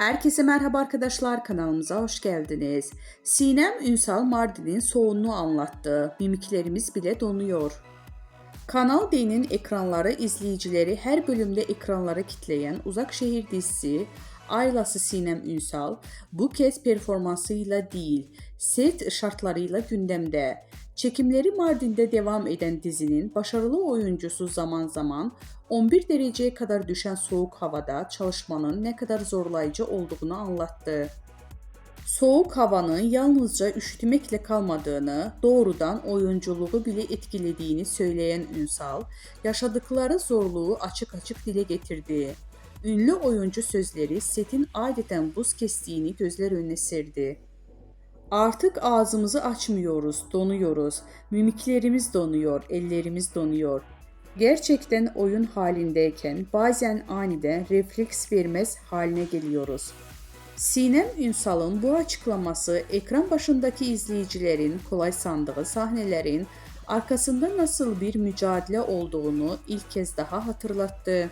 Herkese merhaba arkadaşlar, kanalımıza hoş geldiniz. Sinem Ünsal Mardin'in soğunluğu anlattı. Mimiklerimiz bile donuyor. Kanal D'nin ekranları izleyicileri her bölümde ekranlara kitleyen Uzak Şehir dizisi Aylası Sinem Ünsal bu kez performansıyla değil, set şartlarıyla gündemde. Çekimleri Mardin'de devam eden dizinin başarılı oyuncusu zaman zaman 11 dereceye kadar düşen soğuk havada çalışmanın ne kadar zorlayıcı olduğunu anlattı. Soğuk havanın yalnızca üşütmekle kalmadığını, doğrudan oyunculuğu bile etkilediğini söyleyen Ünsal, yaşadıkları zorluğu açık açık dile getirdi. Ünlü oyuncu sözleri setin adeten buz kestiğini gözler önüne serdi. Artık ağzımızı açmıyoruz, donuyoruz. Mimiklerimiz donuyor, ellerimiz donuyor. Gerçekten oyun halindeyken bazen aniden refleks vermez haline geliyoruz. Sinem Ünsal'ın bu açıklaması ekran başındaki izleyicilerin kolay sandığı sahnelerin arkasında nasıl bir mücadele olduğunu ilk kez daha hatırlattı.